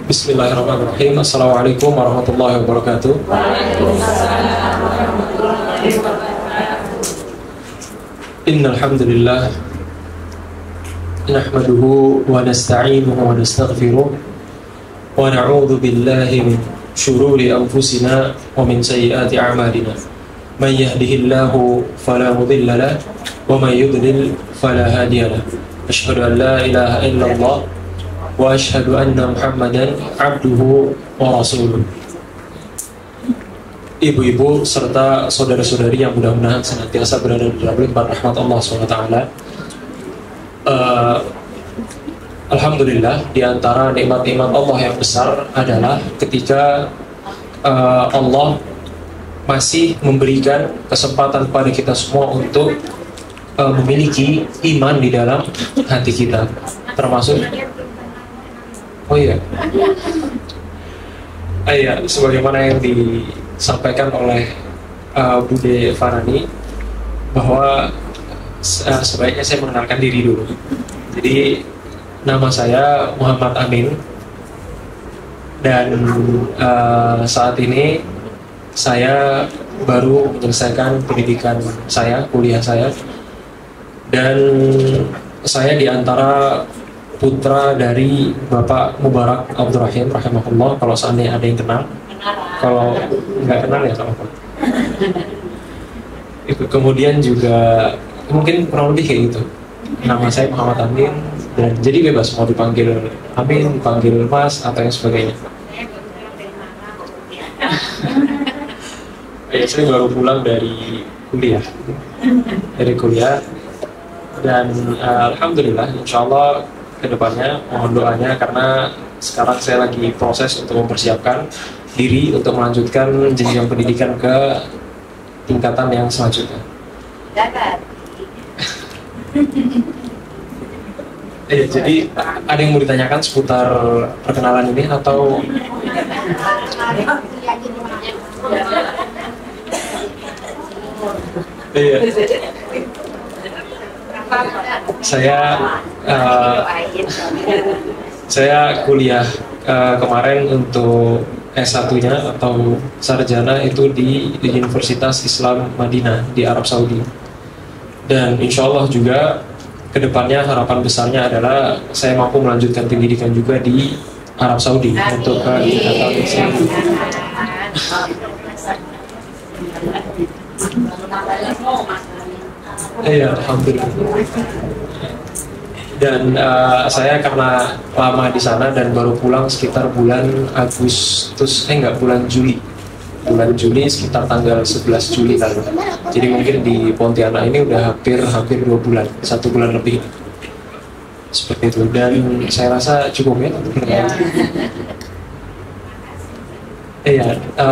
Bismillahirrahmanirrahim. Assalamualaikum warahmatullahi wabarakatuh. Innal hamdalillah nahmaduhu wa nasta'inuhu wa nastaghfiruh wa na'udzu billahi min shururi anfusina wa min sayyiati a'malina. Man yahdihillahu fala mudilla lahu wa man yudlil fala hadiya lahu. Asyhadu an la ilaha illallah wa asyhadu anna Muhammadan abduhu wa rasuluh. Ibu-ibu serta saudara-saudari yang mudah-mudahan senantiasa berada di dalam limpahan rahmat Allah SWT. Alhamdulillah, di antara nikmat-nikmat Allah yang besar adalah ketika Allah masih memberikan kesempatan kepada kita semua untuk memiliki iman di dalam hati kita, termasuk sebagaimana yang disampaikan oleh Bude Farani, bahwa sebaiknya saya mengenalkan diri dulu. Jadi nama saya Muhammad Amin, dan saat ini saya baru menyelesaikan pendidikan saya, kuliah saya, dan saya diantara putra dari Bapak Mubarak Abdurrahim rahimahullah, kalau seandainya ada yang kenal. Kalau nggak kenal ya tak apa. Kemudian juga mungkin kurang lebih kayak gitu. Nama saya Muhammad Amin, dan jadi bebas mau dipanggil Amin, dipanggil Mas atau yang sebagainya. Saya baru pulang dari kuliah, dan alhamdulillah insyaallah kedepannya mohon doanya, karena sekarang saya lagi proses untuk mempersiapkan diri untuk melanjutkan jenjang pendidikan ke tingkatan yang selanjutnya. Jadi ada yang mau ditanyakan seputar perkenalan ini atau? Saya kuliah kemarin untuk S1-nya atau sarjana itu di Universitas Islam Madinah di Arab Saudi, dan insya Allah juga kedepannya harapan besarnya adalah saya mampu melanjutkan pendidikan juga di Arab Saudi untuk ke tingkatan Islam. Alhamdulillah. Dan saya karena lama di sana dan baru pulang sekitar bulan Juli sekitar tanggal 11 Juli lalu. Jadi mungkin di Pontianak ini udah hampir 2 bulan, 1 bulan lebih seperti itu. Dan saya rasa cukup ya.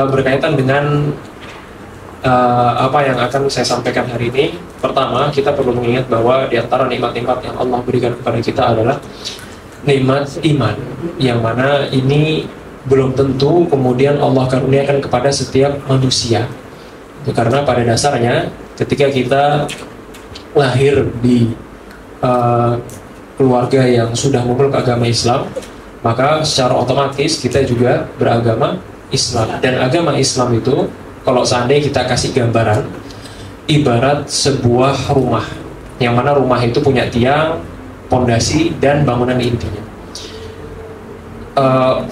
Berkaitan dengan apa yang akan saya sampaikan hari ini. Pertama, kita perlu mengingat bahwa di antara nikmat-nikmat yang Allah berikan kepada kita adalah nikmat iman, yang mana ini belum tentu kemudian Allah karuniakan kepada setiap manusia. Karena pada dasarnya ketika kita lahir di keluarga yang sudah memeluk agama Islam, maka secara otomatis kita juga beragama Islam. Dan agama Islam itu, kalau seandainya kita kasih gambaran, ibarat sebuah rumah, yang mana rumah itu punya tiang, pondasi, dan bangunan intinya.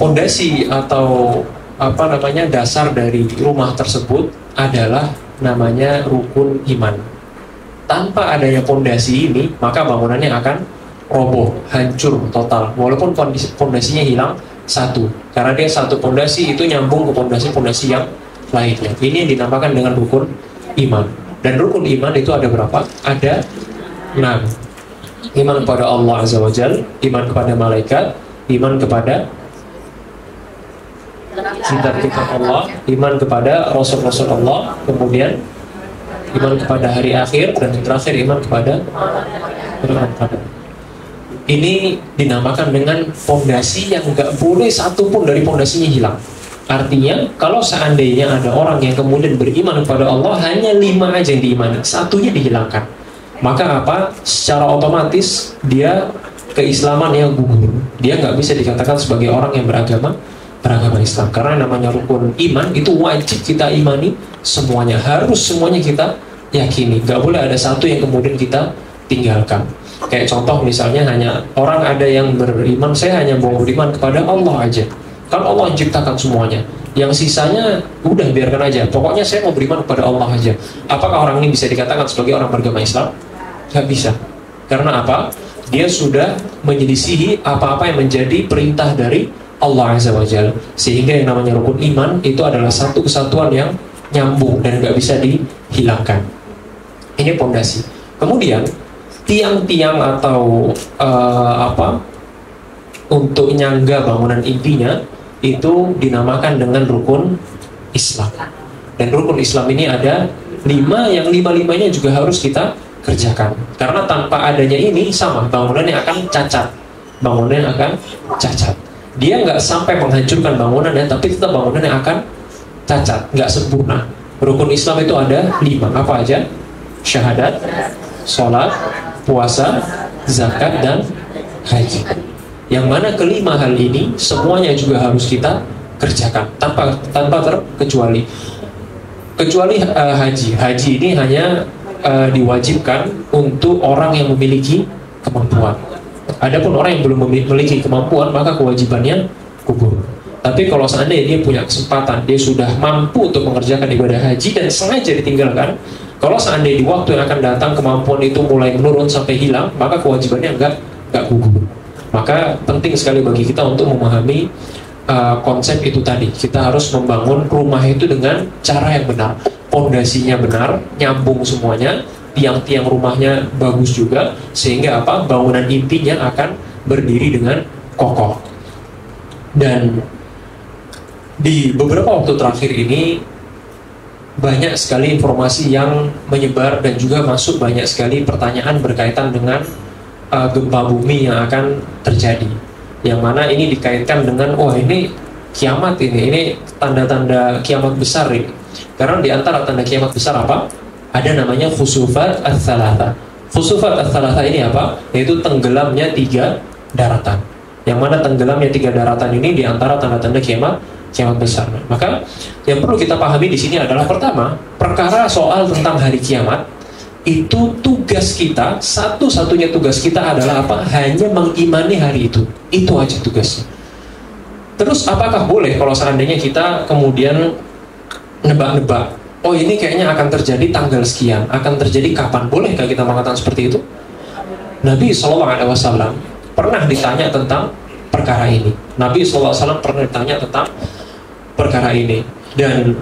Pondasi atau dasar dari rumah tersebut adalah namanya rukun iman. Tanpa adanya pondasi ini, maka bangunannya akan roboh, hancur total, walaupun pondasinya hilang satu, karena dia satu pondasi itu nyambung ke pondasi-pondasi yang lainnya. Ini yang dinamakan dengan rukun iman. Dan rukun iman itu ada berapa? Ada 6. Iman kepada Allah Azza wa Jalla, iman kepada malaikat, iman kepada kitab-kitab Allah, iman kepada Rasul-Rasul Allah, kemudian iman kepada hari akhir, dan yang terakhir iman kepada qadar. Ini dinamakan dengan fondasi yang nggak boleh satu pun dari fondasinya hilang. Artinya, kalau seandainya ada orang yang kemudian beriman kepada Allah, hanya 5 aja yang diimani, satunya dihilangkan, maka apa? Secara otomatis dia keislaman yang gugur. dia nggak bisa dikatakan sebagai orang yang beragama Islam. Karena namanya rukun iman itu wajib kita imani semuanya, harus semuanya kita yakini. Nggak boleh ada satu yang kemudian kita tinggalkan. Kayak contoh misalnya, hanya orang ada yang beriman, saya hanya mau beriman kepada Allah aja. Kan Allah yang ciptakan semuanya. Yang sisanya udah biarkan aja. Pokoknya saya mau beriman kepada Allah aja. Apakah orang ini bisa dikatakan sebagai orang beragama Islam? Nggak bisa. Karena apa? Dia sudah menyelisihi apa-apa yang menjadi perintah dari Allah Azza wa Jalla. Sehingga yang namanya rukun iman itu adalah satu kesatuan yang nyambung dan nggak bisa dihilangkan. Ini pondasi. Kemudian tiang-tiang atau untuk nyangga bangunan intinya itu dinamakan dengan rukun Islam. Dan rukun Islam ini ada 5, yang 5-5-nya juga harus kita kerjakan. Karena tanpa adanya ini sama, bangunannya akan cacat. Bangunannya akan cacat. Dia nggak sampai menghancurkan bangunannya, tapi tetap bangunannya akan cacat, nggak sempurna. Rukun Islam itu ada 5, apa aja? Syahadat, sholat, puasa, zakat, dan haji. Yang mana kelima hal ini semuanya juga harus kita kerjakan tanpa terkecuali. Kecuali haji. Haji ini hanya diwajibkan untuk orang yang memiliki kemampuan. Adapun orang yang belum memiliki kemampuan, maka kewajibannya gugur. Tapi kalau seandainya dia punya kesempatan, dia sudah mampu untuk mengerjakan ibadah haji dan sengaja ditinggalkan, kalau seandainya di waktu yang akan datang kemampuan itu mulai menurun sampai hilang, maka kewajibannya nggak gugur. Maka penting sekali bagi kita untuk memahami konsep itu tadi. Kita harus membangun rumah itu dengan cara yang benar, pondasinya benar, nyambung semuanya, tiang-tiang rumahnya bagus juga, sehingga apa? Bangunan intinya akan berdiri dengan kokoh. Dan di beberapa waktu terakhir ini banyak sekali informasi yang menyebar dan juga masuk banyak sekali pertanyaan berkaitan dengan gempa bumi yang akan terjadi, yang mana ini dikaitkan dengan ini kiamat, ini tanda-tanda kiamat besar ini. Karena di antara tanda kiamat besar apa? Ada namanya khusufat ats-tsalatsa. Khusufat ats-tsalatsa ini apa? Yaitu tenggelamnya 3 daratan. Yang mana tenggelamnya 3 daratan ini di antara tanda-tanda kiamat besar. Maka yang perlu kita pahami di sini adalah, pertama, perkara soal tentang hari kiamat itu tugas kita, satu-satunya tugas kita adalah apa? Hanya mengimani hari itu. Itu aja tugasnya. Terus apakah boleh kalau seandainya kita kemudian nebak-nebak, ini kayaknya akan terjadi tanggal sekian, akan terjadi kapan? Bolehkah kita mengatakan seperti itu? Nabi SAW pernah ditanya tentang perkara ini. Nabi SAW pernah ditanya tentang perkara ini. Dan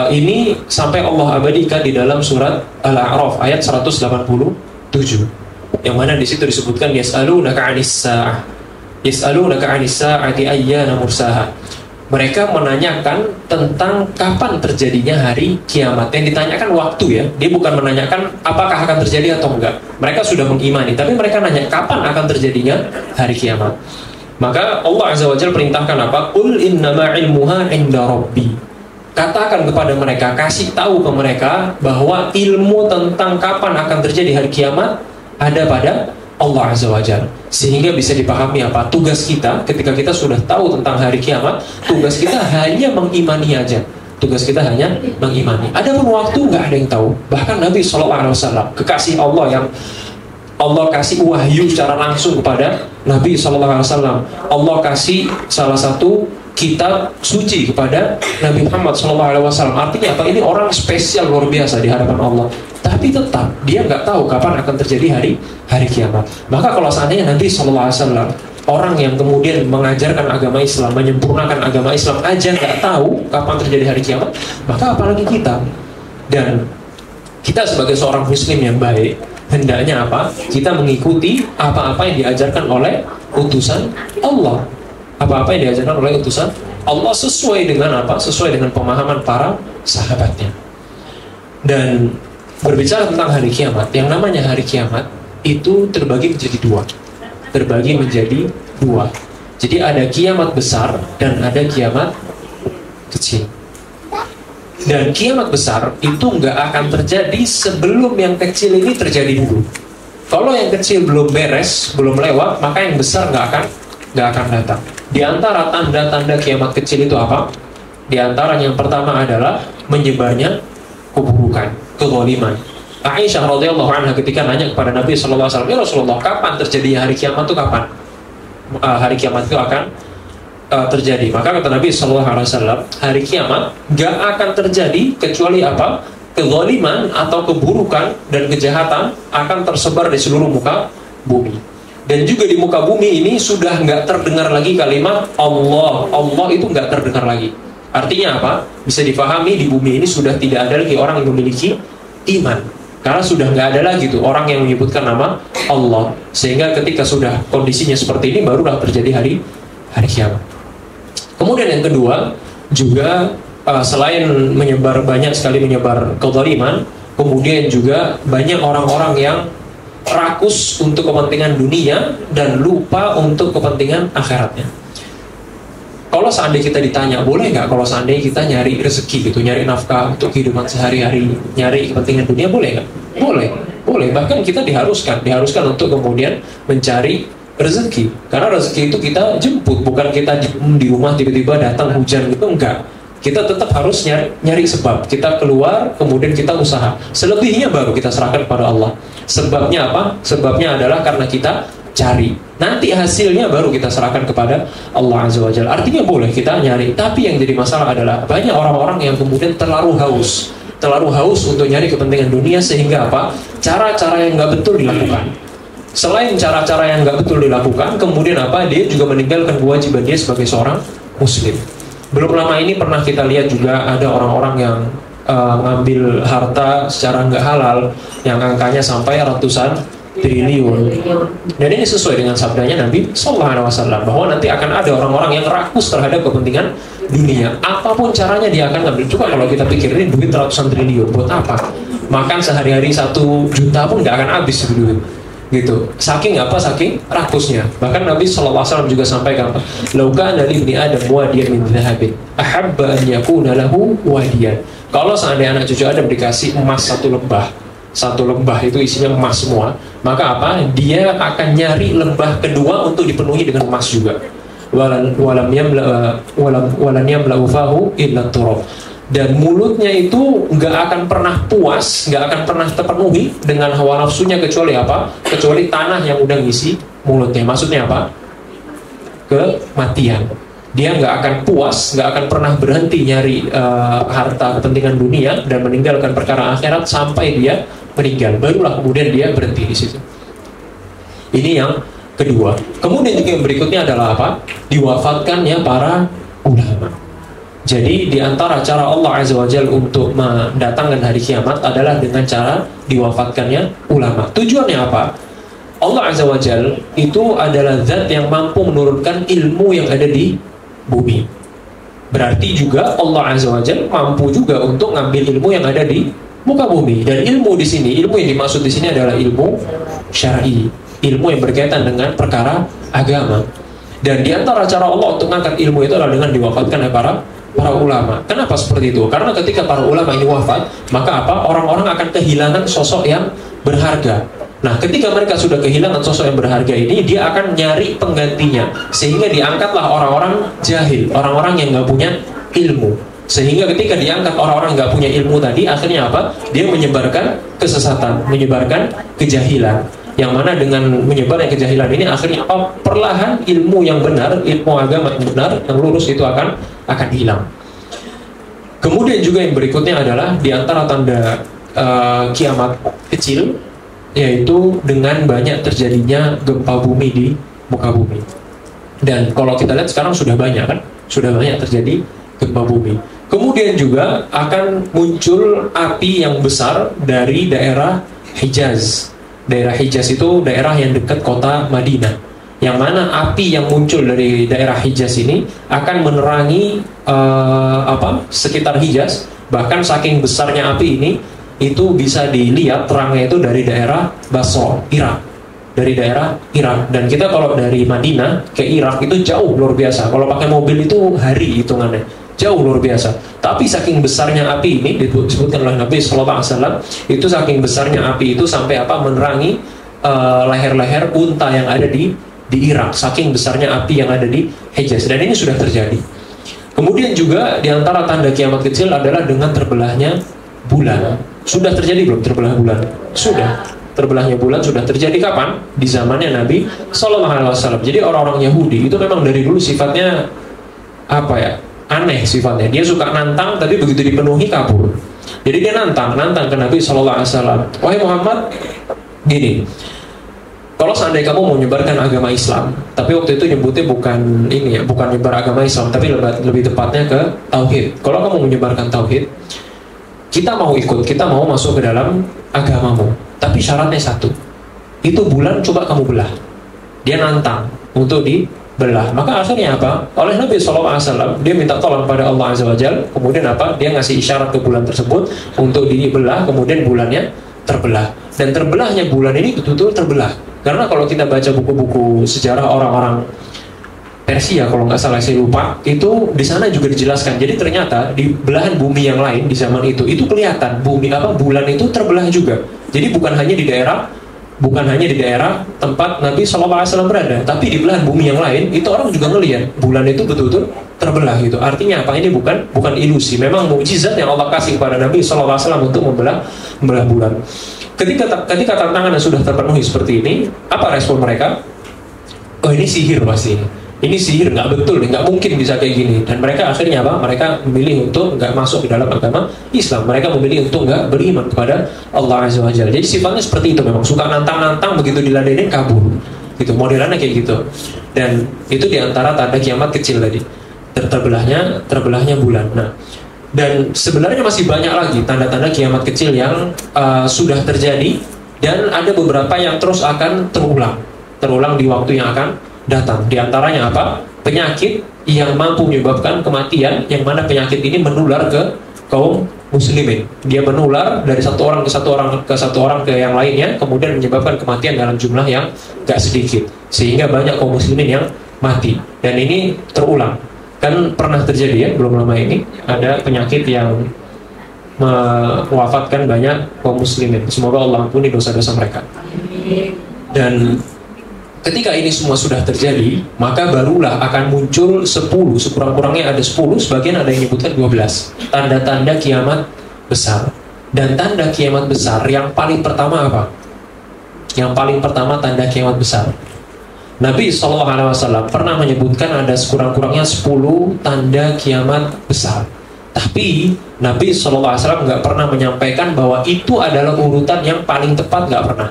ini sampai Allah abadikan di dalam surat Al-A'raf ayat 187, yang mana di situ disebutkan yas'alunaka 'anis sa'ah, yas'alunaka 'anis sa'ati ayyana mursaha. Mereka menanyakan tentang kapan terjadinya hari kiamat. Yang ditanyakan waktu, ya. Dia bukan menanyakan apakah akan terjadi atau enggak. Mereka sudah mengimani, tapi mereka nanya kapan akan terjadinya hari kiamat. Maka Allah Azza wa Jalla perintahkan apa? Qul innama ilmuha 'inda rabbi. Katakan kepada mereka, kasih tahu ke mereka bahwa ilmu tentang kapan akan terjadi hari kiamat ada pada Allah Azza wa Jalla. Sehingga bisa dipahami apa? Tugas kita ketika kita sudah tahu tentang hari kiamat, tugas kita hanya mengimani aja. Tugas kita hanya mengimani. Adapun waktu nggak ada yang tahu. Bahkan Nabi SAW, kekasih Allah yang Allah kasih wahyu secara langsung kepada Nabi SAW. Allah kasih salah satu kitab suci kepada Nabi Muhammad SAW. Artinya apa? Ini orang spesial luar biasa di hadapan Allah. Tapi tetap dia nggak tahu kapan akan terjadi hari kiamat. Maka kalau seandainya Nabi SAW, orang yang kemudian mengajarkan agama Islam, menyempurnakan agama Islam aja nggak tahu kapan terjadi hari kiamat, maka apalagi kita. Dan kita sebagai seorang muslim yang baik, hendaknya apa? Kita mengikuti apa-apa yang diajarkan oleh utusan Allah. Apa-apa yang diajarkan oleh utusan Allah sesuai dengan apa? Sesuai dengan pemahaman para sahabatnya. Dan berbicara tentang hari kiamat, yang namanya hari kiamat itu terbagi menjadi 2. Terbagi menjadi 2. Jadi ada kiamat besar dan ada kiamat kecil. Dan kiamat besar itu nggak akan terjadi sebelum yang kecil ini terjadi dulu. Kalau yang kecil belum beres, belum lewat, maka yang besar nggak akan nggak akan datang. Di antara tanda-tanda kiamat kecil itu apa? Di antara yang pertama adalah menyebarnya keburukan, kezaliman. Aisyah radhiyallahu anha ketika nanya kepada Nabi sallallahu alaihi wasallam, "Ya Rasulullah, kapan terjadi hari kiamat itu kapan?" Hari kiamat itu akan terjadi. Maka kata Nabi sallallahu alaihi wasallam, hari kiamat nggak akan terjadi kecuali apa? Kezaliman atau keburukan dan kejahatan akan tersebar di seluruh muka bumi. Dan juga di muka bumi ini sudah nggak terdengar lagi kalimat Allah. Allah itu nggak terdengar lagi. Artinya apa? Bisa difahami di bumi ini sudah tidak ada lagi orang yang memiliki iman. Karena sudah nggak ada lagi tuh orang yang menyebutkan nama Allah. Sehingga ketika sudah kondisinya seperti ini, barulah terjadi hari kiamat. Kemudian yang kedua, juga selain banyak sekali menyebar kezaliman, kemudian juga banyak orang-orang yang rakus untuk kepentingan dunia dan lupa untuk kepentingan akhiratnya. Kalau seandainya kita ditanya, boleh nggak kalau seandainya kita nyari rezeki gitu, nyari nafkah untuk kehidupan sehari-hari, nyari kepentingan dunia, boleh nggak? Boleh. Bahkan kita diharuskan untuk kemudian mencari rezeki. Karena rezeki itu kita jemput, bukan kita di rumah tiba-tiba datang hujan gitu, enggak. Kita tetap harus nyari sebab. Kita keluar, kemudian kita usaha. Selebihnya baru kita serahkan kepada Allah. Sebabnya apa? Sebabnya adalah karena kita cari. Nanti hasilnya baru kita serahkan kepada Allah Azza wa Jalla. Artinya boleh kita nyari. Tapi yang jadi masalah adalah banyak orang-orang yang kemudian terlalu haus untuk nyari kepentingan dunia, sehingga apa? Cara-cara yang nggak betul dilakukan. Selain cara-cara yang nggak betul dilakukan, kemudian apa? Dia juga meninggalkan kewajiban dia sebagai seorang muslim. Belum lama ini pernah kita lihat juga ada orang-orang yang ngambil harta secara nggak halal, yang angkanya sampai ratusan triliun. Dan ini sesuai dengan sabdanya Nabi Sallallahu Alaihi Wasallam, bahwa nanti akan ada orang-orang yang rakus terhadap kepentingan dunia. Apapun caranya dia akan ngambil. Coba kalau kita pikirin, duit ratusan triliun buat apa? Makan sehari-hari 1 juta pun nggak akan habis itu duit. Gitu. Saking rakusnya. Bahkan Nabi Sallallahu Alaihi Wasallam juga sampaikan, "Lau kana li ibni Adam wadiyan min dhahabin, ahabba an yakuna lahu wadiyan." Kalau seandainya anak cucu Adam dikasih emas satu lembah itu isinya emas semua, maka apa? Dia akan nyari lembah kedua untuk dipenuhi dengan emas juga. Walam yamla'u fahu illa turab. Dan mulutnya itu nggak akan pernah puas, nggak akan pernah terpenuhi dengan hawa nafsunya, kecuali apa? Kecuali tanah yang udah ngisi mulutnya. Maksudnya apa? Kematian. Dia nggak akan puas, nggak akan pernah berhenti nyari harta kepentingan dunia dan meninggalkan perkara akhirat sampai dia meninggal. Barulah kemudian dia berhenti di situ. Ini yang kedua. Kemudian juga yang berikutnya adalah apa? Diwafatkannya para ulama. Jadi di antara cara Allah Azza wa Jalla untuk mendatangkan hari kiamat adalah dengan cara diwafatkannya ulama. Tujuannya apa? Allah Azza wa Jalla itu adalah zat yang mampu menurunkan ilmu yang ada di bumi. Berarti juga Allah Azza wa Jalla mampu juga untuk ngambil ilmu yang ada di muka bumi. Dan ilmu di sini, ilmu yang dimaksud di sini adalah ilmu syar'i, ilmu yang berkaitan dengan perkara agama. Dan di antara cara Allah untuk mengangkat ilmu itu adalah dengan diwafatkan oleh para ulama. Kenapa seperti itu? Karena ketika para ulama ini wafat, maka apa? Orang-orang akan kehilangan sosok yang berharga. Nah, ketika mereka sudah kehilangan sosok yang berharga ini, dia akan nyari penggantinya. Sehingga diangkatlah orang-orang jahil, orang-orang yang nggak punya ilmu. Sehingga ketika diangkat orang-orang nggak punya ilmu tadi, akhirnya apa? Dia menyebarkan kesesatan, menyebarkan kejahilan. Yang mana dengan menyebarnya kejahilan ini, akhirnya apa? Perlahan ilmu yang benar, ilmu agama yang benar, yang lurus itu akan hilang. Kemudian juga yang berikutnya adalah di antara tanda kiamat kecil, yaitu dengan banyak terjadinya gempa bumi di muka bumi. Dan kalau kita lihat sekarang sudah banyak terjadi gempa bumi. Kemudian juga akan muncul api yang besar dari daerah Hijaz. Daerah Hijaz itu daerah yang dekat kota Madinah, yang mana api yang muncul dari daerah Hijaz ini akan menerangi sekitar Hijaz. Bahkan saking besarnya api ini, itu bisa dilihat terangnya itu dari daerah Basra, Irak. Dari daerah Irak. Dan kita kalau dari Madinah ke Irak itu jauh luar biasa. Kalau pakai mobil itu hari hitungannya, jauh luar biasa. Tapi saking besarnya api ini, disebutkan oleh Nabi Sallallahu Alaihi Wasallam, itu saking besarnya api itu sampai apa? Menerangi leher-leher unta yang ada di di Irak, saking besarnya api yang ada di Hejaz, dan ini sudah terjadi. Kemudian juga di antara tanda kiamat kecil adalah dengan terbelahnya bulan. Sudah terjadi belum terbelah bulan? Sudah. Terbelahnya bulan sudah terjadi kapan? Di zamannya Nabi Sallallahu Alaihi Wasallam. Jadi orang-orang Yahudi itu memang dari dulu sifatnya apa ya? Aneh sifatnya. Dia suka nantang, tapi begitu dipenuhi kabur. Jadi dia nantang ke Nabi Sallallahu Alaihi Wasallam. Wahai Muhammad, gini. Kalau seandainya kamu mau menyebarkan agama Islam, tapi waktu itu nyebutnya bukan ini ya, bukan menyebar agama Islam, tapi lebih tepatnya ke tauhid. Kalau kamu menyebarkan tauhid, kita mau ikut, kita mau masuk ke dalam agamamu. Tapi syaratnya satu, itu bulan coba kamu belah. Dia nantang untuk dibelah. Maka akhirnya apa? Oleh Nabi SAW, dia minta tolong pada Allah Azza wa Jalla. Kemudian apa? Dia ngasih isyarat ke bulan tersebut untuk dibelah. Kemudian bulannya terbelah. Dan terbelahnya bulan ini betul-betul terbelah. Karena kalau kita baca buku-buku sejarah orang-orang Persia, kalau nggak salah saya lupa, itu di sana juga dijelaskan. Jadi ternyata di belahan bumi yang lain di zaman itu kelihatan bulan itu terbelah juga. Jadi bukan hanya di daerah tempat Nabi SAW berada, tapi di belahan bumi yang lain itu orang juga ngelihat bulan itu betul-betul terbelah gitu. Artinya apa? Ini bukan ilusi. Memang mukjizat yang Allah kasih kepada Nabi SAW untuk membelah bulan. Ketika tantangannya sudah terpenuhi seperti ini, apa respon mereka? Oh, ini sihir pasti. Ini sihir, nggak betul, nggak mungkin bisa kayak gini. Dan mereka akhirnya apa? Mereka memilih untuk nggak masuk ke dalam agama Islam. Mereka memilih untuk nggak beriman kepada Allah Azza wa Jalla. Jadi sifatnya seperti itu, memang suka nantang-nantang, begitu diladenin kabur. Gitu, modelannya kayak gitu. Dan itu diantara tanda kiamat kecil tadi. Terbelahnya bulan. Nah, dan sebenarnya masih banyak lagi tanda-tanda kiamat kecil yang sudah terjadi, dan ada beberapa yang terus akan terulang di waktu yang akan datang. Di antaranya apa? Penyakit yang mampu menyebabkan kematian, yang mana penyakit ini menular ke kaum muslimin. Dia menular dari satu orang ke yang lainnya, kemudian menyebabkan kematian dalam jumlah yang gak sedikit, sehingga banyak kaum muslimin yang mati. Dan ini terulang. Kan pernah terjadi ya, belum lama ini ada penyakit yang mewafatkan banyak kaum muslimin. Semoga Allah ampuni dosa-dosa mereka. Dan ketika ini semua sudah terjadi, maka barulah akan muncul 10, sekurang-kurangnya ada 10, sebagian ada yang menyebutkan 12 tanda-tanda kiamat besar. Dan tanda kiamat besar yang paling pertama apa? Yang paling pertama tanda kiamat besar, Nabi SAW pernah menyebutkan ada sekurang-kurangnya 10 tanda kiamat besar. Tapi Nabi SAW nggak pernah menyampaikan bahwa itu adalah urutan yang paling tepat, nggak pernah.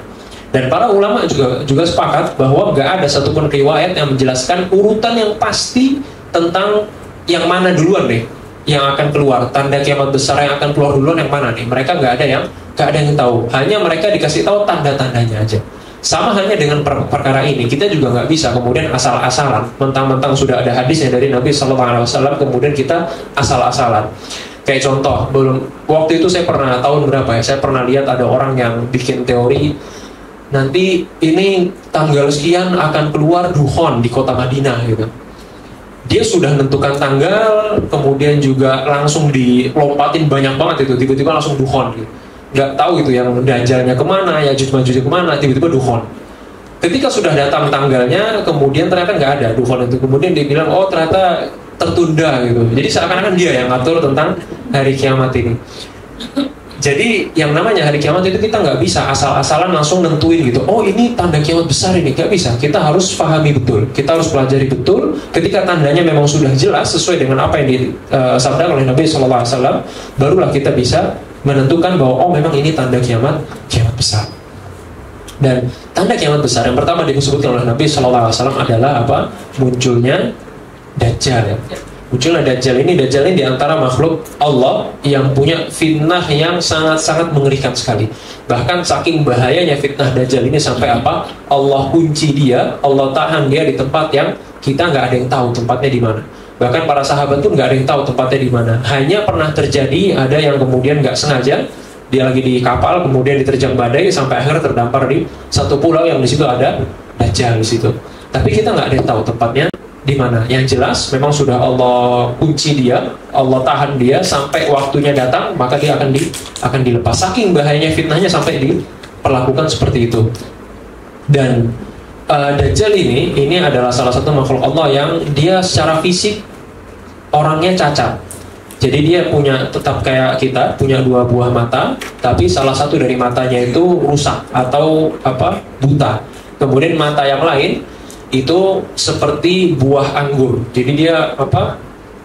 Dan para ulama juga sepakat bahwa nggak ada satupun riwayat yang menjelaskan urutan yang pasti tentang yang mana duluan deh yang akan keluar, tanda kiamat besar yang akan keluar duluan yang mana nih. Mereka nggak ada yang tahu. Hanya mereka dikasih tahu tanda-tandanya aja. Sama halnya dengan perkara ini, kita juga nggak bisa kemudian asal-asalan, mentang-mentang sudah ada hadisnya dari Nabi SAW, kemudian kita asal-asalan. Kayak contoh, waktu itu saya pernah, tahun berapa ya, saya pernah lihat ada orang yang bikin teori, nanti ini tanggal sekian akan keluar dukhon di kota Madinah gitu. Dia sudah menentukan tanggal, kemudian juga langsung dilompatin banyak banget itu, tiba-tiba langsung dukhon gitu. Nggak tahu itu yang dajalnya kemana, Yajuj Majuj kemana, tiba-tiba dukhon. Ketika sudah datang tanggalnya, kemudian ternyata nggak ada dukhon itu. Kemudian dia bilang, oh ternyata tertunda gitu. Jadi seakan-akan dia yang ngatur tentang hari kiamat ini. Jadi yang namanya hari kiamat itu kita nggak bisa asal-asalan langsung nentuin gitu. Oh ini tanda kiamat besar ini, nggak bisa. Kita harus pahami betul, kita harus pelajari betul. Ketika tandanya memang sudah jelas sesuai dengan apa yang disabdakan oleh Nabi SAW, barulah kita bisa menentukan bahwa oh memang ini tanda kiamat besar. Dan tanda kiamat besar yang pertama disebutkan oleh Nabi SAW adalah apa? Munculnya Dajjal. Munculnya Dajjal ini diantara makhluk Allah yang punya fitnah yang sangat-sangat mengerikan sekali. Bahkan saking bahayanya fitnah Dajjal ini sampai apa? Allah kunci dia, Allah tahan dia di tempat yang kita nggak ada yang tahu tempatnya di mana. Bahkan para sahabat pun nggak ada yang tahu tempatnya di mana. Hanya pernah terjadi ada yang kemudian nggak sengaja dia lagi di kapal, kemudian diterjang badai sampai akhirnya terdampar di satu pulau yang di situ ada Dajjal di situ. Tapi kita nggak ada yang tahu tempatnya di mana. Yang jelas memang sudah Allah kunci dia, Allah tahan dia sampai waktunya datang, maka dia akan dilepas. Saking bahayanya fitnahnya sampai diperlakukan seperti itu. Dan Dajjal ini adalah salah satu makhluk Allah yang dia secara fisik orangnya cacat. Jadi dia tetap kayak kita, punya dua buah mata, tapi salah satu dari matanya itu rusak atau buta. Kemudian mata yang lain itu seperti buah anggur. Jadi dia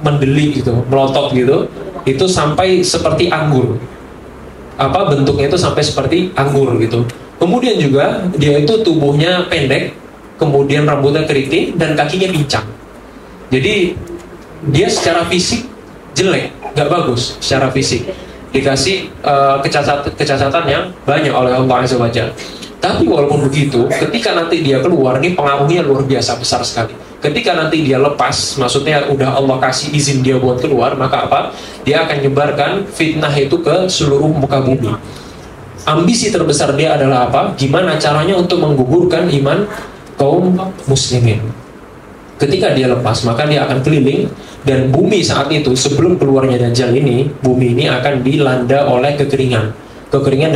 mendeli gitu, melotot gitu. Itu sampai seperti anggur. Bentuknya itu sampai seperti anggur gitu. Kemudian juga dia itu tubuhnya pendek, kemudian rambutnya keriting dan kakinya pincang. Jadi dia secara fisik jelek, nggak bagus secara fisik. Dikasih kecacatan yang banyak oleh Allah Azza wa Jalla. Tapi walaupun begitu, ketika nanti dia keluar, ini pengaruhnya luar biasa besar sekali. Ketika nanti dia lepas, maksudnya udah Allah kasih izin dia buat keluar, maka dia akan nyebarkan fitnah itu ke seluruh muka bumi. Ambisi terbesar dia adalah gimana caranya untuk menggugurkan iman kaum muslimin. Ketika dia lepas, maka dia akan keliling, dan bumi saat itu sebelum keluarnya Dajjal ini, bumi ini akan dilanda oleh kekeringan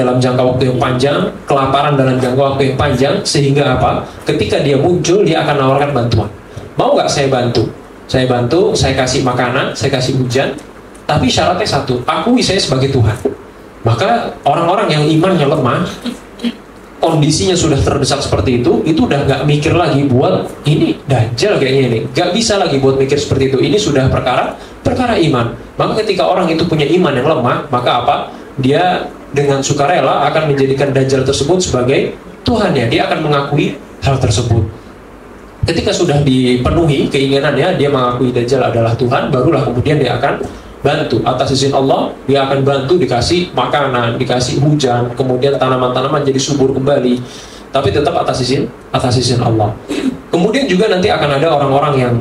dalam jangka waktu yang panjang, kelaparan dalam jangka waktu yang panjang, sehingga ketika dia muncul, dia akan menawarkan bantuan. Mau nggak saya bantu? Saya bantu, saya kasih makanan, saya kasih hujan, tapi syaratnya satu, akui saya sebagai Tuhan. Maka orang-orang yang imannya lemah, kondisinya sudah terdesak seperti itu udah nggak mikir lagi buat ini Dajjal kayaknya ini, nggak bisa lagi buat mikir seperti itu. Ini sudah perkara iman. Maka ketika orang itu punya iman yang lemah, maka dia dengan sukarela akan menjadikan Dajjal tersebut sebagai Tuhannya. Dia akan mengakui hal tersebut. Ketika sudah dipenuhi keinginannya, dia mengakui Dajjal adalah Tuhan, barulah kemudian dia akan bantu atas izin Allah. Dia akan bantu, dikasih makanan, dikasih hujan, kemudian tanaman-tanaman jadi subur kembali, tapi tetap atas izin Allah. Kemudian juga nanti akan ada orang-orang yang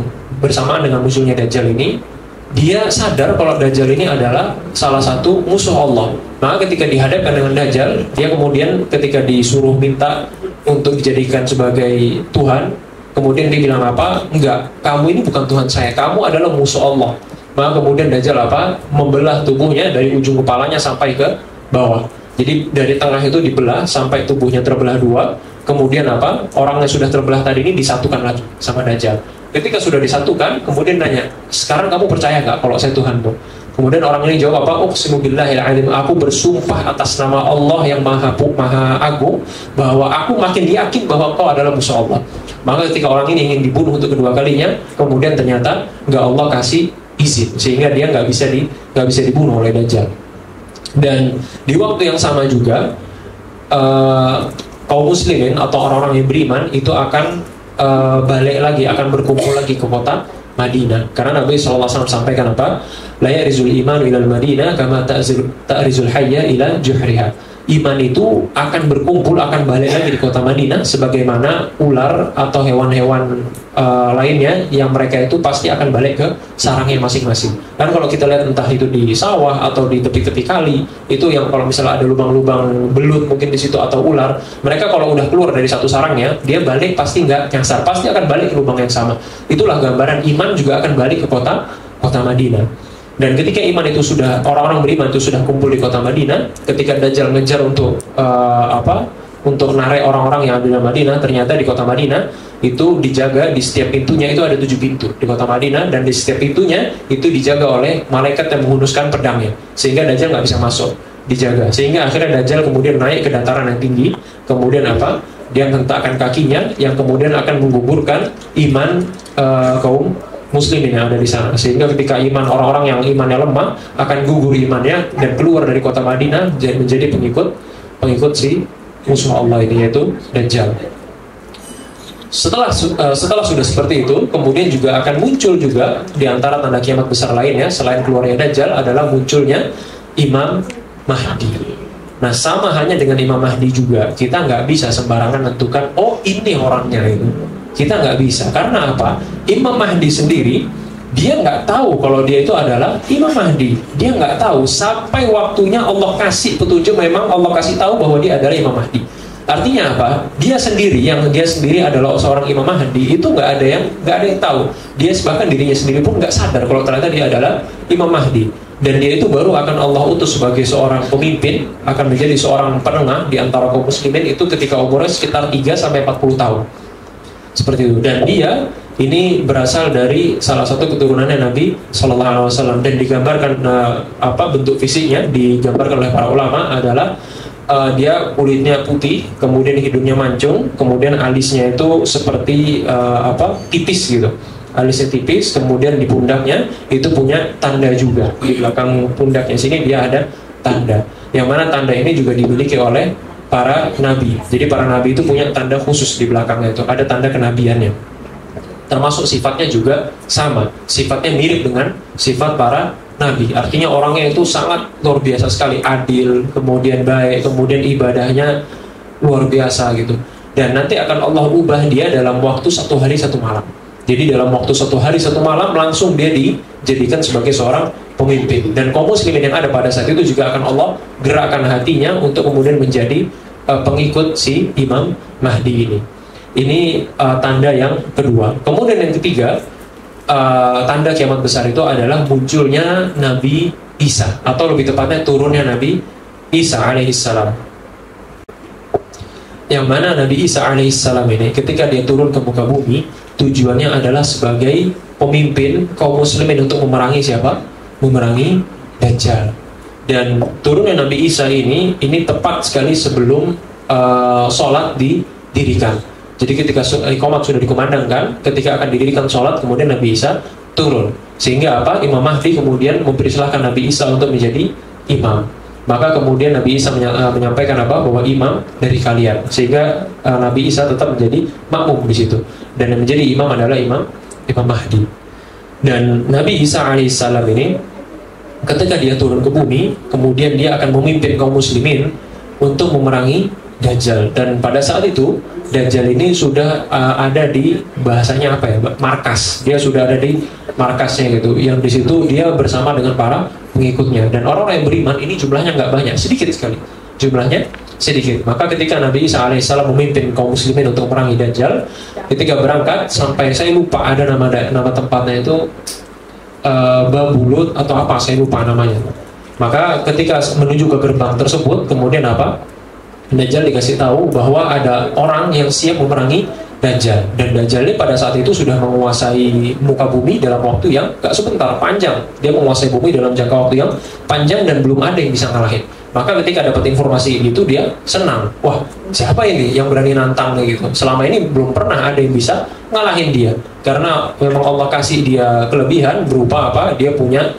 bersamaan dengan musuhnya Dajjal ini, dia sadar kalau Dajjal ini adalah salah satu musuh Allah. Maka ketika dihadapkan dengan Dajjal, dia kemudian ketika disuruh minta untuk dijadikan sebagai Tuhan, kemudian dia bilang enggak, kamu ini bukan Tuhan saya, kamu adalah musuh Allah. Maka kemudian Dajjal membelah tubuhnya dari ujung kepalanya sampai ke bawah. Jadi dari tengah itu dibelah sampai tubuhnya terbelah dua. Kemudian orang yang sudah terbelah tadi ini disatukan lagi sama Dajjal. Ketika sudah disatukan, kemudian nanya, sekarang kamu percaya nggak kalau saya Tuhanmu? Kemudian orang ini jawab Uqsimu billahil azim, aku bersumpah atas nama Allah yang maha agung, bahwa aku makin yakin bahwa kau adalah musuh Allah. Maka ketika orang ini ingin dibunuh untuk kedua kalinya, kemudian ternyata nggak Allah kasih izin, sehingga dia nggak bisa dibunuh oleh Dajjal. Dan di waktu yang sama juga kaum muslimin atau orang-orang yang beriman itu akan balik lagi, akan berkumpul lagi ke kota Madinah. Karena Nabi SAW sampaikan la yarizul iman ilal Madinah kama ta'rizul hayya ila juhriha. Iman itu akan berkumpul, akan balik lagi di kota Madinah sebagaimana ular atau hewan-hewan lainnya yang mereka itu pasti akan balik ke sarangnya masing-masing. Dan kalau kita lihat entah itu di sawah atau di tepi-tepi kali, itu yang kalau misalnya ada lubang-lubang belut mungkin di situ atau ular, mereka kalau udah keluar dari satu sarangnya, dia balik pasti nggak nyasar, pasti akan balik ke lubang yang sama. Itulah gambaran iman juga akan balik ke kota Madinah. Dan ketika iman itu sudah, orang-orang beriman itu sudah kumpul di kota Madinah, ketika Dajjal ngejar untuk untuk narik orang-orang yang ada di Madinah, ternyata di kota Madinah itu dijaga, di setiap pintunya itu ada 7 pintu di kota Madinah, dan di setiap pintunya itu dijaga oleh malaikat yang menghunuskan pedangnya, sehingga Dajjal nggak bisa masuk, dijaga. Sehingga akhirnya Dajjal kemudian naik ke dataran yang tinggi, kemudian dia menghentakkan kakinya yang kemudian akan menggugurkan iman kaum muslimin yang ada di sana, sehingga ketika iman orang-orang yang imannya lemah akan gugur imannya dan keluar dari kota Madinah menjadi pengikut si musuh Allah ini, yaitu Dajjal. Setelah sudah seperti itu, kemudian juga akan muncul juga di antara tanda kiamat besar lainnya selain keluarnya Dajjal adalah munculnya Imam Mahdi. Nah, sama hanya dengan Imam Mahdi juga, kita nggak bisa sembarangan menentukan ini orangnya itu. Kita nggak bisa, karena Imam Mahdi sendiri dia nggak tahu kalau dia itu adalah Imam Mahdi. Dia nggak tahu sampai waktunya Allah kasih petunjuk, memang Allah kasih tahu bahwa dia adalah Imam Mahdi. Artinya dia sendiri adalah seorang Imam Mahdi, itu nggak ada yang tahu. Dia bahkan dirinya sendiri pun nggak sadar kalau ternyata dia adalah Imam Mahdi. Dan dia itu baru akan Allah utus sebagai seorang pemimpin, akan menjadi seorang penengah di antara kaum muslimin itu ketika umurnya sekitar 3-40 tahun. seperti itu. Dan dia ini berasal dari salah satu keturunannya Nabi Shallallahu Alaihi Wasallam, dan digambarkan bentuk fisiknya digambarkan oleh para ulama adalah dia kulitnya putih, kemudian hidungnya mancung, kemudian alisnya itu seperti tipis gitu. Alisnya tipis, kemudian di pundaknya itu punya tanda juga. Di belakang pundaknya sini dia ada tanda. Yang mana tanda ini juga dimiliki oleh para nabi. Jadi para nabi itu punya tanda khusus di belakangnya, itu ada tanda kenabiannya. Termasuk sifatnya juga sama, sifatnya mirip dengan sifat para nabi. Artinya orangnya itu sangat luar biasa sekali, adil, kemudian baik, kemudian ibadahnya luar biasa gitu. Dan nanti akan Allah ubah dia dalam waktu 1 hari 1 malam. Jadi dalam waktu 1 hari 1 malam langsung dia dijadikan sebagai seorang pemimpin. Dan kaum muslimin yang ada pada saat itu juga akan Allah gerakkan hatinya untuk kemudian menjadi pengikut si Imam Mahdi ini. Ini tanda yang kedua. Kemudian yang ketiga, tanda kiamat besar itu adalah munculnya Nabi Isa, atau lebih tepatnya turunnya Nabi Isa alaihissalam. Yang mana Nabi Isa alaihissalam ini ketika dia turun ke muka bumi, tujuannya adalah sebagai pemimpin kaum muslimin untuk memerangi siapa? Memerangi Dajjal. Dan turunnya Nabi Isa ini tepat sekali sebelum sholat didirikan. Jadi ketika iqamat sudah dikumandangkan, ketika akan didirikan sholat, kemudian Nabi Isa turun. Sehingga Imam Mahdi kemudian mempersilahkan Nabi Isa untuk menjadi imam. Maka kemudian Nabi Isa menyampaikan bahwa imam dari kalian. Sehingga Nabi Isa tetap menjadi makmum di situ. Dan yang menjadi imam adalah Imam Mahdi. Dan Nabi Isa alaihissalam ini ketika dia turun ke bumi, kemudian dia akan memimpin kaum muslimin untuk memerangi Dajjal. Dan pada saat itu Dajjal ini sudah ada di bahasanya markas. Dia sudah ada di markasnya gitu. Yang di situ dia bersama dengan para pengikutnya. Dan orang-orang yang beriman ini jumlahnya nggak banyak, sedikit sekali. Jumlahnya sedikit. Maka ketika Nabi Isa alaihissalam memimpin kaum muslimin untuk memerangi Dajjal, ketika berangkat sampai saya lupa ada nama tempatnya itu Babulut atau apa, saya lupa namanya. Maka ketika menuju ke gerbang tersebut, kemudian Dajjal dikasih tahu bahwa ada orang yang siap memerangi Dajjal. Dan Dajjal ini pada saat itu sudah menguasai muka bumi dalam waktu yang gak sebentar, panjang. Dia menguasai bumi dalam jangka waktu yang panjang dan belum ada yang bisa ngalahin. Maka ketika dapat informasi itu dia senang. Wah, siapa ini yang berani nantang gitu? Selama ini belum pernah ada yang bisa ngalahin dia. Karena memang Allah kasih dia kelebihan berupa dia punya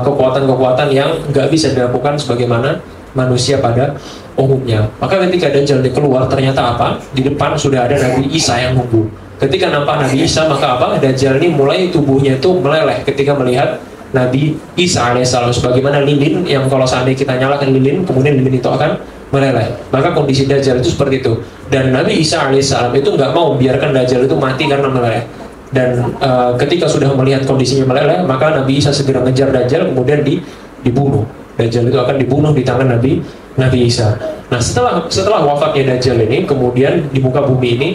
kekuatan-kekuatan yang gak bisa dilakukan sebagaimana manusia pada umumnya. Maka ketika Dajjal keluar, ternyata di depan sudah ada Nabi Isa yang nunggu. Ketika nampak Nabi Isa, maka Dajjal ini mulai tubuhnya itu meleleh ketika melihat Nabi Isa alaihissalam, sebagaimana lilin yang kalau seandainya kita nyalakan lilin, kemudian lilin itu akan meleleh. Maka kondisi Dajjal itu seperti itu. Dan Nabi Isa alaihissalam itu nggak mau biarkan Dajjal itu mati karena meleleh. Dan ketika sudah melihat kondisinya meleleh, maka Nabi Isa segera ngejar Dajjal, kemudian dibunuh. Dajjal itu akan dibunuh di tangan Nabi Isa. Nah, setelah wafatnya Dajjal ini, kemudian di muka bumi ini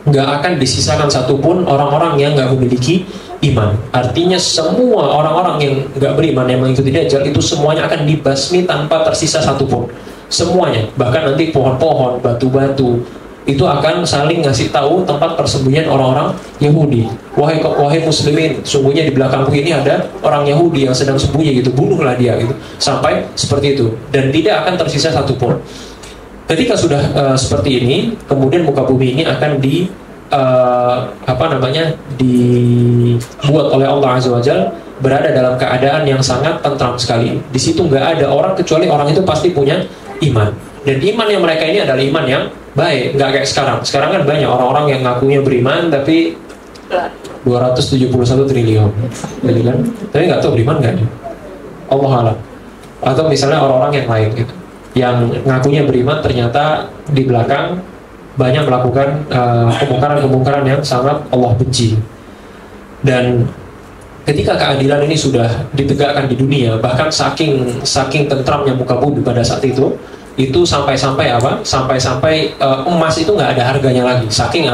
nggak akan disisakan satupun orang-orang yang nggak memiliki iman. Artinya semua orang-orang yang nggak beriman yang mengikuti Dajjal itu semuanya akan dibasmi tanpa tersisa satupun. Semuanya, bahkan nanti pohon-pohon, batu-batu itu akan saling ngasih tahu tempat persembunyian orang-orang Yahudi. Wahai muslimin, sungguhnya di belakangku ini ada orang Yahudi yang sedang sembunyi gitu, bunuhlah dia gitu. Sampai seperti itu, dan tidak akan tersisa satupun. Ketika sudah seperti ini, kemudian muka bumi ini akan dibuat oleh Allah Azza wa Jalla berada dalam keadaan yang sangat tentram sekali. Di situ nggak ada orang kecuali orang itu pasti punya iman. Dan iman yang mereka ini adalah iman yang baik, nggak kayak sekarang. Sekarang kan banyak orang-orang yang ngakunya beriman tapi 271 triliun, jadi kan? Tapi nggak tahu beriman nggak? Allah alam. Atau misalnya orang-orang yang lain gitu, yang ngakunya beriman ternyata di belakang banyak melakukan kemungkaran-kemungkaran yang sangat Allah benci. Dan ketika keadilan ini sudah ditegakkan di dunia, bahkan saking tentramnya muka bumi pada saat itu sampai-sampai emas itu nggak ada harganya lagi. Saking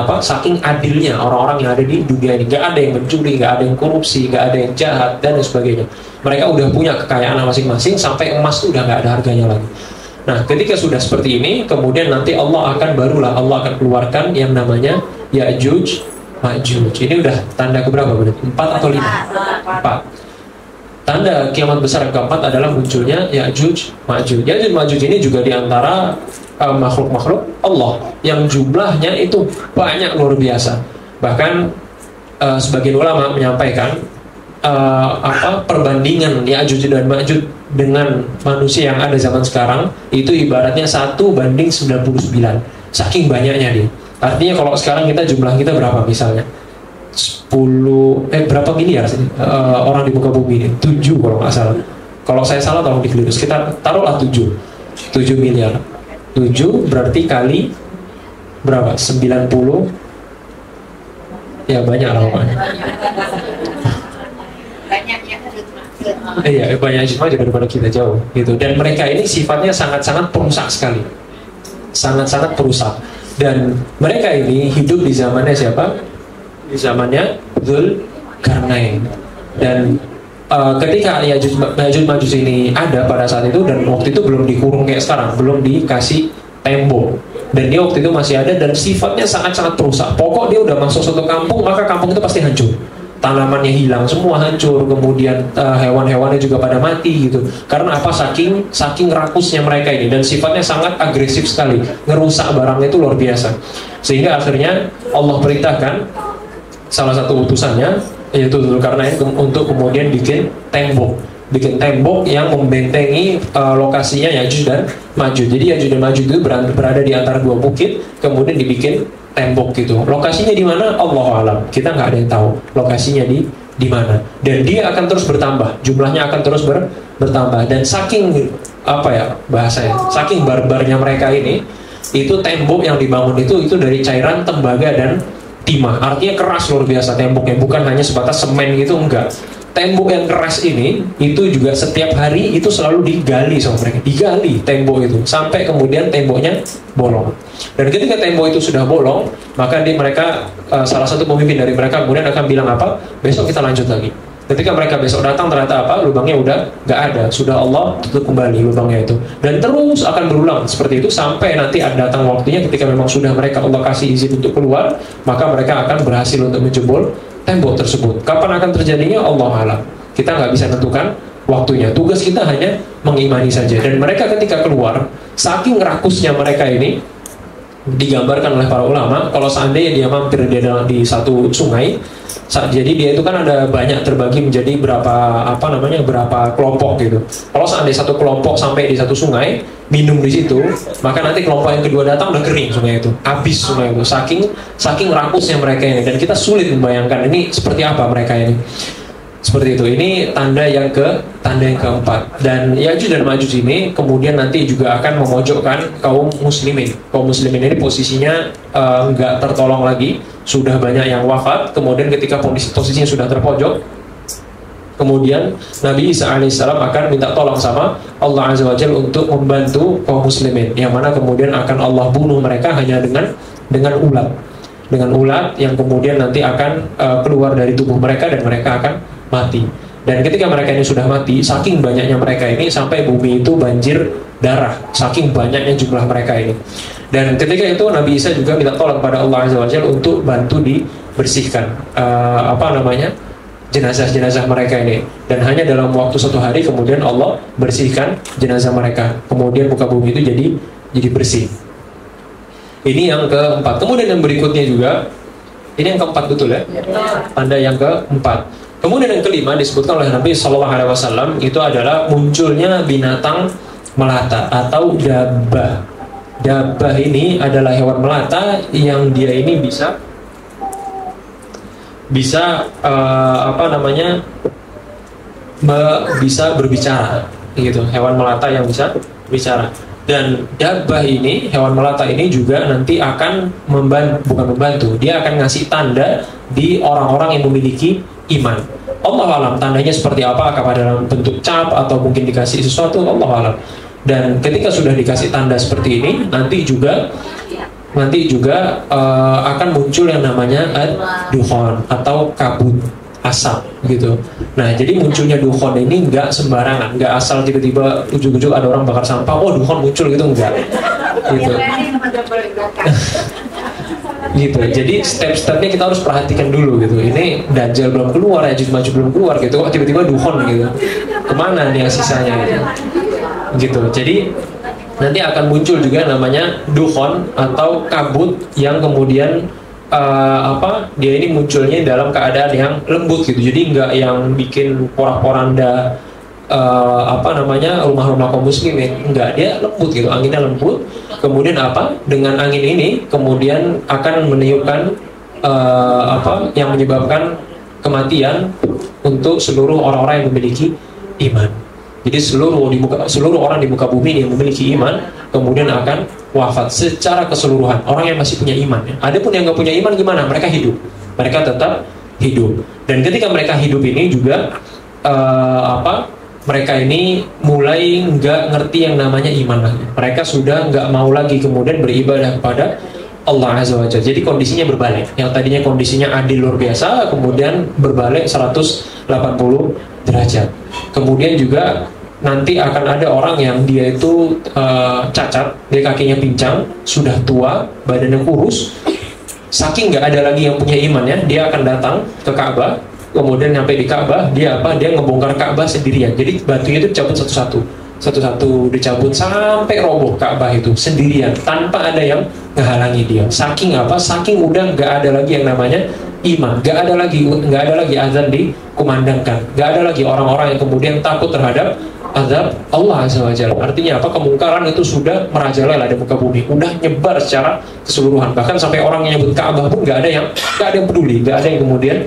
adilnya orang-orang yang ada di dunia ini. Nggak ada yang mencuri, nggak ada yang korupsi, nggak ada yang jahat dan sebagainya. Mereka udah punya kekayaan masing-masing, sampai emas itu udah nggak ada harganya lagi. Nah, ketika sudah seperti ini, kemudian nanti Allah akan keluarkan yang namanya Ya'juj Ma'juj. Ini udah tanda keberapa berarti? 4 atau 5? 4. Tanda kiamat besar yang keempat adalah munculnya Ya'juj Ma'juj. Ya'juj Ma'juj ini juga diantara makhluk-makhluk Allah yang jumlahnya itu banyak, luar biasa. Bahkan sebagian ulama menyampaikan perbandingan Ya'juj dan Ma'juj dengan manusia yang ada zaman sekarang itu ibaratnya 1:99, saking banyaknya dia. Artinya kalau sekarang jumlah kita berapa misalnya? 10 berapa miliar sih orang di muka bumi ini? 7 kalau nggak salah. Kalau saya salah tolong dikeliru. Sekitar taruhlah 7 miliar. 7 berarti kali berapa? 90. Ya banyak lah pokoknya. Iya, banyak cuma daripada kita jauh gitu. Dan mereka ini sifatnya sangat-sangat perusak sekali. Sangat-sanat perusak. Dan mereka ini hidup di zamannya siapa? Di zamannya Dzulkarnain. Dan ketika Ya'juj Ma'juj ini ada pada saat itu, dan waktu itu belum dikurung kayak sekarang, belum dikasih tembok, dan dia waktu itu masih ada dan sifatnya sangat-sangat perusak. Pokok dia udah masuk suatu kampung, maka kampung itu pasti hancur. Tanamannya hilang semua, hancur, kemudian hewan-hewannya juga pada mati gitu. Karena apa? Saking rakusnya mereka ini, dan sifatnya sangat agresif sekali, ngerusak barangnya itu luar biasa. Sehingga akhirnya Allah perintahkan salah satu utusannya, yaitu Dzulkarnain, untuk kemudian bikin tembok yang membentengi lokasinya Ya'juj dan Ma'juj. Jadi Ya'juj dan Ma'juj itu berada di antara dua bukit, kemudian dibikin tembok gitu. Lokasinya di mana? Allahu a'lam. Kita nggak ada yang tahu lokasinya di mana. Dan dia akan terus bertambah, jumlahnya akan terus bertambah. Dan saking bahasanya, saking barbarnya mereka ini, itu tembok yang dibangun itu dari cairan tembaga dan timah. Artinya keras luar biasa temboknya, bukan hanya sebatas semen gitu, enggak. Tembok yang keras ini itu juga setiap hari itu selalu digali sama mereka, digali tembok itu sampai kemudian temboknya bolong. Dan ketika tembok itu sudah bolong, maka mereka salah satu pemimpin dari mereka kemudian akan bilang apa? Besok kita lanjut lagi. Ketika mereka besok datang, ternyata apa? Lubangnya udah nggak ada, sudah Allah tutup kembali lubangnya itu. Dan terus akan berulang seperti itu sampai nanti ada datang waktunya ketika memang sudah mereka Allah kasih izin untuk keluar, maka mereka akan berhasil untuk menjebol tembok tersebut. Kapan akan terjadinya? Allah alam. Kita nggak bisa tentukan waktunya. Tugas kita hanya mengimani saja. Dan mereka ketika keluar, saking rakusnya mereka ini, digambarkan oleh para ulama, kalau seandainya dia mampir di satu sungai, jadi dia itu kan ada banyak, terbagi menjadi berapa kelompok gitu. Kalau seandainya satu kelompok sampai di satu sungai, minum di situ, maka nanti kelompok yang kedua datang udah kering sungai itu, habis sungai itu. Saking rakusnya mereka ini, dan kita sulit membayangkan ini seperti apa mereka ini. Seperti itu. Ini tanda yang keempat. Dan Ya'juj dan Ma'juj ini kemudian nanti juga akan memojokkan kaum muslimin. Kaum muslimin ini posisinya nggak tertolong lagi, sudah banyak yang wafat. Kemudian ketika posisinya sudah terpojok, kemudian Nabi Isa alaihissalam akan minta tolong sama Allah Azza wa Jalla untuk membantu kaum muslimin, yang mana kemudian akan Allah bunuh mereka hanya dengan ulat yang kemudian nanti akan keluar dari tubuh mereka dan mereka akan mati. Dan ketika mereka ini sudah mati, saking banyaknya mereka ini sampai bumi itu banjir darah, saking banyaknya jumlah mereka ini. Dan ketika itu Nabi Isa juga minta tolong pada Allah Azza wa Jalla untuk bantu dibersihkan jenazah-jenazah mereka ini. Dan hanya dalam waktu 1 hari kemudian Allah bersihkan jenazah mereka. Kemudian muka bumi itu jadi bersih. Ini yang keempat. Kemudian yang berikutnya juga, ini yang keempat betul ya? Tanda yang keempat. Kemudian yang kelima disebutkan oleh Nabi SAW itu adalah munculnya binatang melata atau dabbah. Dabbah ini adalah hewan melata yang dia ini bisa bisa berbicara gitu. Hewan melata yang bisa bicara. Dan dabbah ini, hewan melata ini juga nanti akan bukan membantu, dia akan ngasih tanda di orang-orang yang memiliki iman. Allah alam tandanya seperti apa, apakah dalam bentuk cap atau mungkin dikasih sesuatu, Allah alam. Dan ketika sudah dikasih tanda seperti ini, nanti juga akan muncul yang namanya ad-dukhon atau kabut asap gitu. Nah, jadi munculnya dukhon ini nggak sembarangan, nggak asal tiba-tiba ujuk-ujuk ada orang bakar sampah, oh dukhon muncul gitu, enggak gitu. gitu. Jadi step-stepnya kita harus perhatikan dulu gitu. Ini Dajjal belum keluar, Ya'juj Ma'juj belum keluar gitu, kok tiba-tiba duhon gitu. Kemana nih yang sisanya gitu. Gitu. Jadi nanti akan muncul juga namanya duhon atau kabut yang kemudian dia ini munculnya dalam keadaan yang lembut gitu. Jadi nggak yang bikin porak-poranda rumah-rumah kaum muslimin, enggak, dia lembut gitu, anginnya lembut. Kemudian dengan angin ini kemudian akan meniupkan yang menyebabkan kematian untuk seluruh orang-orang yang memiliki iman. Jadi seluruh orang di muka bumi yang memiliki iman kemudian akan wafat secara keseluruhan. Orang yang masih punya iman, adapun yang nggak punya iman gimana? Mereka hidup, mereka tetap hidup. Dan ketika mereka hidup ini juga mereka ini mulai nggak ngerti yang namanya iman lagi. Mereka sudah nggak mau lagi kemudian beribadah kepada Allah Azza wa Jalla. Jadi kondisinya berbalik. Yang tadinya kondisinya adil luar biasa, kemudian berbalik 180 derajat. Kemudian juga nanti akan ada orang yang dia itu cacat, dia kakinya pincang, sudah tua, badannya kurus. Saking nggak ada lagi yang punya iman ya, dia akan datang ke Ka'bah. Kemudian sampai di Ka'bah, dia ngebongkar Ka'bah sendirian. Jadi batunya itu dicabut satu-satu dicabut sampai roboh Ka'bah itu sendirian, tanpa ada yang ngehalangi dia. Saking udah nggak ada lagi yang namanya iman, nggak ada lagi azan dikumandangkan, nggak ada lagi orang-orang yang kemudian takut terhadap azab Allah Azza wa Jalla. Artinya kemungkaran itu sudah merajalela di muka bumi, udah nyebar secara keseluruhan. Bahkan sampai orang yang nyebut Ka'bah pun nggak ada yang peduli, nggak ada yang kemudian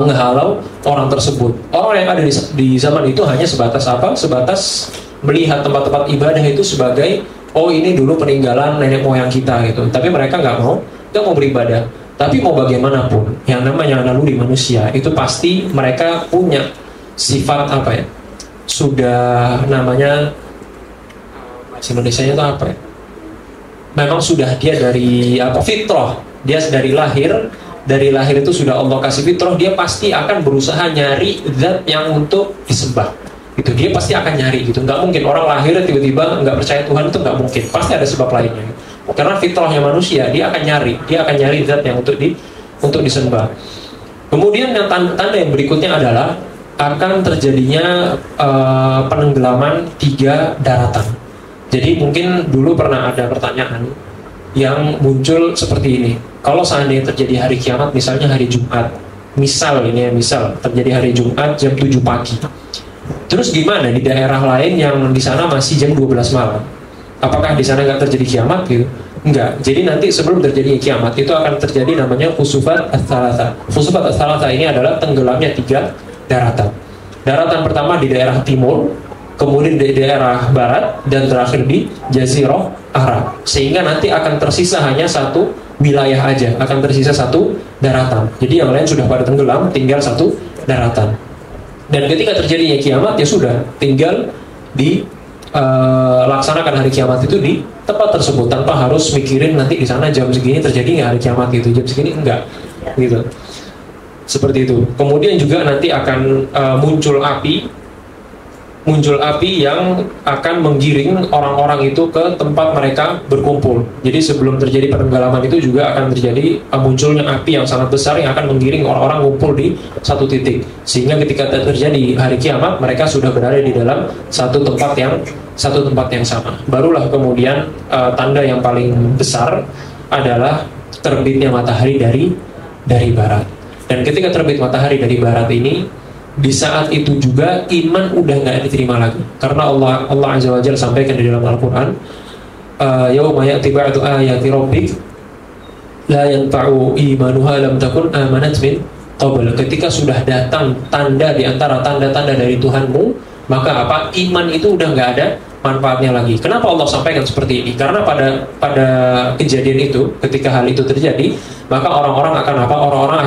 ngehalau orang tersebut. Orang yang ada di zaman itu hanya sebatas melihat tempat-tempat ibadah itu sebagai ini dulu peninggalan nenek moyang kita gitu. Tapi mereka nggak mau beribadah. Tapi mau bagaimanapun, yang namanya naluri manusia itu pasti mereka punya sifat sudah namanya bahasa Indonesianya itu memang sudah dia dari fitrah. Dia dari lahir itu sudah Allah kasih fitrah, dia pasti akan berusaha nyari zat yang untuk disembah. Itu dia pasti akan nyari gitu. Nggak mungkin orang lahir tiba-tiba nggak percaya Tuhan, itu nggak mungkin. Pasti ada sebab lainnya. Karena fitrahnya manusia, dia akan nyari zat yang untuk disembah. Kemudian yang tanda yang berikutnya adalah akan terjadinya penenggelaman 3 daratan. Jadi mungkin dulu pernah ada pertanyaan yang muncul seperti ini. Kalau seandainya terjadi hari kiamat, misalnya hari Jumat, misal terjadi hari Jumat jam 7 pagi. Terus gimana di daerah lain yang di sana masih jam 12 malam? Apakah di sana nggak terjadi kiamat gitu? Enggak. Jadi nanti sebelum terjadi kiamat itu akan terjadi namanya khusufat ats-tsalatsa. Khusufat ats-tsalatsa ini adalah tenggelamnya 3 daratan. Daratan pertama di daerah timur, kemudian di daerah barat, dan terakhir di Jazirah Arab. Sehingga nanti akan tersisa hanya satu wilayah aja, akan tersisa satu daratan. Jadi yang lain sudah pada tenggelam, tinggal satu daratan. Dan ketika terjadinya kiamat ya sudah, tinggal laksanakan hari kiamat itu di tempat tersebut tanpa harus mikirin nanti di sana jam segini terjadi nggak hari kiamat gitu, jam segini enggak gitu. Seperti itu. Kemudian juga nanti akan muncul api yang akan menggiring orang-orang itu ke tempat mereka berkumpul. Jadi sebelum terjadi penenggelaman itu juga akan terjadi munculnya api yang sangat besar yang akan menggiring orang-orang ngumpul di satu titik. Sehingga ketika terjadi hari kiamat, mereka sudah berada di dalam satu tempat yang sama. Barulah kemudian tanda yang paling besar adalah terbitnya matahari dari barat. Dan ketika terbit matahari dari barat ini, di saat itu juga iman udah nggak diterima lagi, karena Allah Azza wa Jalla sampaikan di dalam Al-Quran, yauma ya'ti ba'du ayati rabbik la yanfa'u imanuha lam takun amanat min qabl. Ketika sudah datang tanda di antara tanda-tanda dari Tuhanmu, maka iman itu udah nggak ada manfaatnya lagi. Kenapa Allah sampaikan seperti ini? Karena pada kejadian itu, ketika hal itu terjadi, maka orang-orang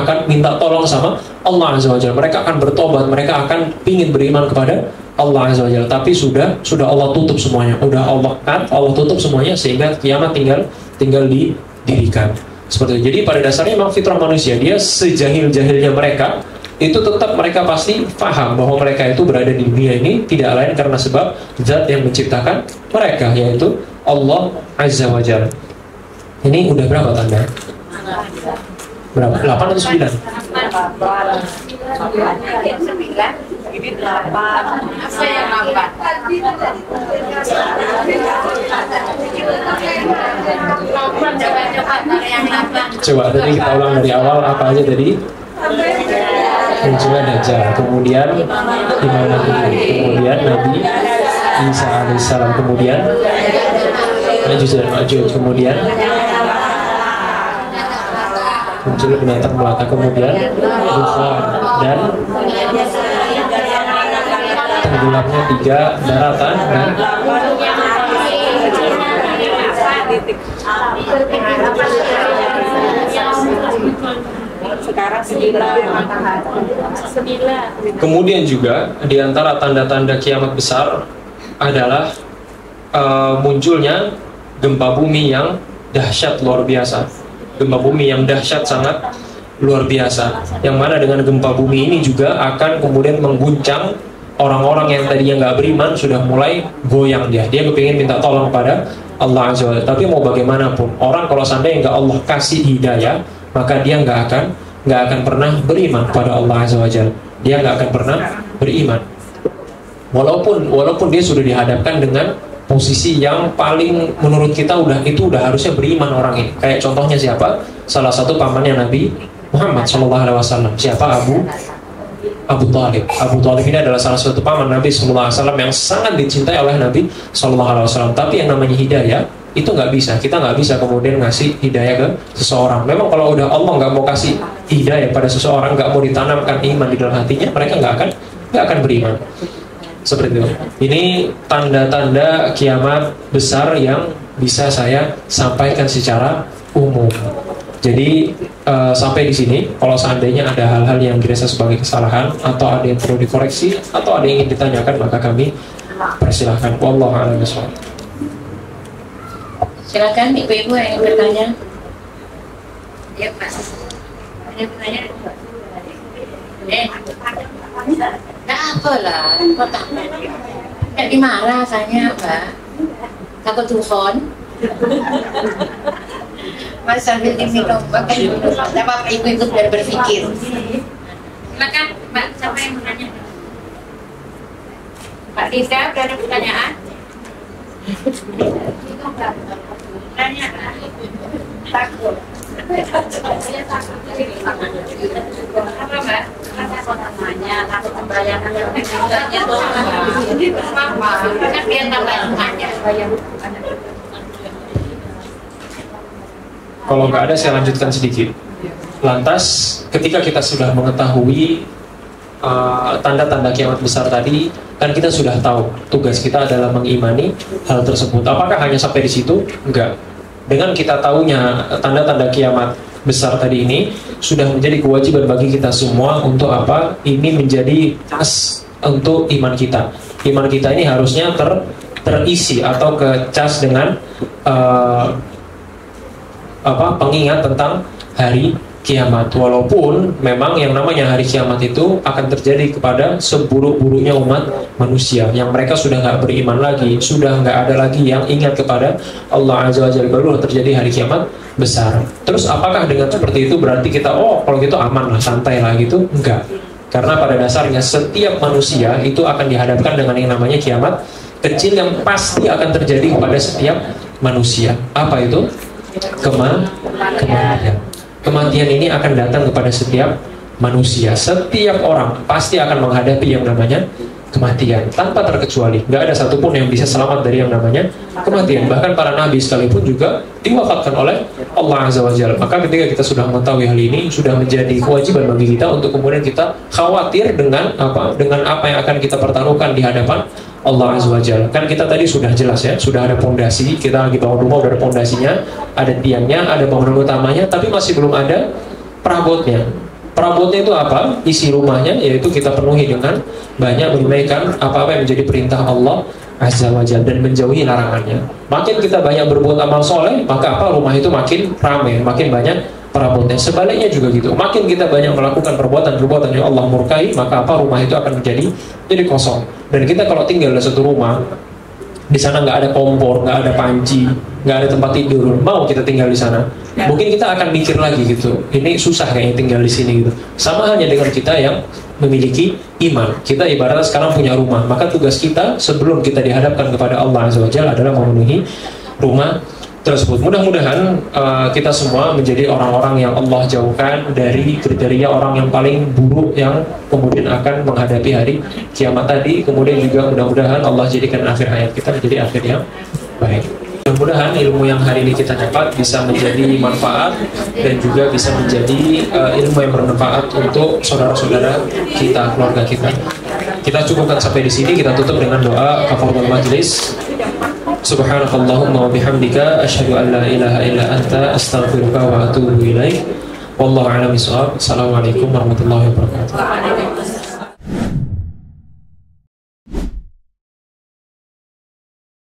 akan minta tolong sama Allah Azza wa Jalla. Mereka akan bertobat, mereka akan ingin beriman kepada Allah Azza wa Jalla. Tapi sudah Allah tutup semuanya. Allah tutup semuanya sehingga kiamat tinggal didirikan. Seperti itu. Jadi pada dasarnya memang fitrah manusia, dia sejahil-jahilnya mereka, itu tetap mereka pasti paham bahwa mereka itu berada di dunia ini tidak lain karena sebab zat yang menciptakan mereka, yaitu Allah Azza wa Jalla. Ini udah berapa tanda? Berapa? 8 atau 9? Ini 8. Apa yang 8? Coba tadi kita ulang dari awal, apa aja tadi? Munculnya Dajjal, kemudian Imam Nabi, kemudian Nabi Isa alaihissalam, kemudian Majuj dan Majuj, kemudian muncul binatang melata, kemudian Dukhan, dan tenggelamnya 3 daratan, dan sekarang 9. kemudian juga di antara tanda-tanda kiamat besar adalah munculnya gempa bumi yang dahsyat luar biasa. Gempa bumi yang dahsyat sangat luar biasa, yang mana dengan gempa bumi ini juga akan kemudian mengguncang orang-orang yang tadinya nggak beriman, sudah mulai goyang dia kepingin minta tolong kepada Allah Azza wa Jalla. Tapi mau bagaimanapun orang, kalau seandainya nggak Allah kasih hidayah, maka dia nggak akan pernah beriman kepada Allah Azza wa Jalla. Dia nggak akan pernah beriman, walaupun dia sudah dihadapkan dengan posisi yang paling menurut kita udah harusnya beriman orang ini. Kayak contohnya siapa? Salah satu pamannya Nabi Muhammad SAW. Siapa? Abu Talib. Abu Talib ini adalah salah satu paman Nabi SAW yang sangat dicintai oleh Nabi SAW. Tapi yang namanya hidayah itu nggak bisa. Kita nggak bisa kemudian ngasih hidayah ke seseorang. Memang kalau udah Allah nggak mau kasih hidayah pada seseorang, nggak mau ditanamkan iman di dalam hatinya, mereka nggak akan beriman. Seperti itu. Ini tanda-tanda kiamat besar yang bisa saya sampaikan secara umum. Jadi sampai di sini, kalau seandainya ada hal-hal yang dirasa sebagai kesalahan atau ada yang perlu dikoreksi atau ada yang ingin ditanyakan, maka kami persilahkan. Wallahu a'lam bishawab. Silakan ibu-ibu yang ingin bertanya. Ya Pak. Ada pertanyaan? Nggak apa lah, kok takut? Nggak dimarah tanya Mbak. Takut telepon? Mas sambil diminum, bahkan tidak apa-apa, ibu-ibu biar berpikir. Silakan Mbak, siapa yang bertanya? Pak Rizka, ada pertanyaan? Tanya. Takut. Apa Mbak? Namanya takut membayangkan yang bedanya tuh apa? Kan dia tambah-tambahnya. Kalau nggak ada, saya lanjutkan sedikit. Lantas, ketika kita sudah mengetahui tanda-tanda kiamat besar tadi, kan kita sudah tahu tugas kita adalah mengimani hal tersebut. Apakah hanya sampai di situ? Enggak. Dengan kita tahunya tanda-tanda kiamat besar tadi ini, sudah menjadi kewajiban bagi kita semua untuk apa? Ini menjadi tas untuk iman kita. Iman kita ini harusnya terisi atau kecas dengan pengingat tentang hari kiamat. Walaupun memang yang namanya hari kiamat itu akan terjadi kepada seburuk-buruknya umat manusia, yang mereka sudah nggak beriman lagi, sudah nggak ada lagi yang ingat kepada Allah Azza wa Jalla, baru terjadi hari kiamat besar. Terus apakah dengan seperti itu berarti kita kalau gitu aman lah, santai lah gitu? Enggak. Karena pada dasarnya setiap manusia itu akan dihadapkan dengan yang namanya kiamat kecil yang pasti akan terjadi kepada setiap manusia. Apa itu? Kematian. Kematian ini akan datang kepada setiap manusia. Setiap orang pasti akan menghadapi yang namanya kematian, tanpa terkecuali. Nggak ada satupun yang bisa selamat dari yang namanya kematian. Bahkan para nabi sekalipun juga diwafatkan oleh Allah Azza wa Jalla. Maka ketika kita sudah mengetahui hal ini, sudah menjadi kewajiban bagi kita untuk kemudian kita khawatir dengan apa yang akan kita pertaruhkan di hadapan Allah Azza wa Jalla. Kan kita tadi sudah jelas ya, sudah ada pondasi, kita lagi bangun rumah, udah ada pondasinya, ada tiangnya, ada bangunan utamanya, tapi masih belum ada perabotnya. Perabotnya itu apa? Isi rumahnya, yaitu kita penuhi dengan banyak menunaikan apa-apa yang menjadi perintah Allah Azza wa Jalla dan menjauhi larangannya. Makin kita banyak berbuat amal soleh, maka rumah itu makin ramai, makin banyak perabotnya. Sebaliknya juga gitu. Makin kita banyak melakukan perbuatan-perbuatan yang Allah murkai, maka rumah itu akan menjadi kosong. Dan kita kalau tinggal di satu rumah, Di sana nggak ada kompor, nggak ada panci, nggak ada tempat tidur. Mau kita tinggal di sana? Mungkin kita akan mikir lagi gitu. Ini susah kayaknya tinggal di sini gitu. Sama halnya dengan kita yang memiliki iman. Kita ibaratnya sekarang punya rumah, maka tugas kita sebelum kita dihadapkan kepada Allah Azza wa Jalla adalah memenuhi rumah tersebut. Mudah-mudahan kita semua menjadi orang-orang yang Allah jauhkan dari kriteria orang yang paling buruk yang kemudian akan menghadapi hari kiamat tadi. Kemudian juga mudah-mudahan Allah jadikan akhir hayat kita menjadi akhir yang baik. Mudah-mudahan ilmu yang hari ini kita dapat bisa menjadi manfaat dan juga bisa menjadi ilmu yang bermanfaat untuk saudara-saudara kita, keluarga kita. Kita cukupkan sampai di sini. Kita tutup dengan doa kafaratul majlis. Subhanakallahumma wa bihamdika asyhadu an la ilaha illa anta astaghfiruka wa atubu ilaik. Wallahu a'lam bishawab. Assalamualaikum warahmatullahi wabarakatuh.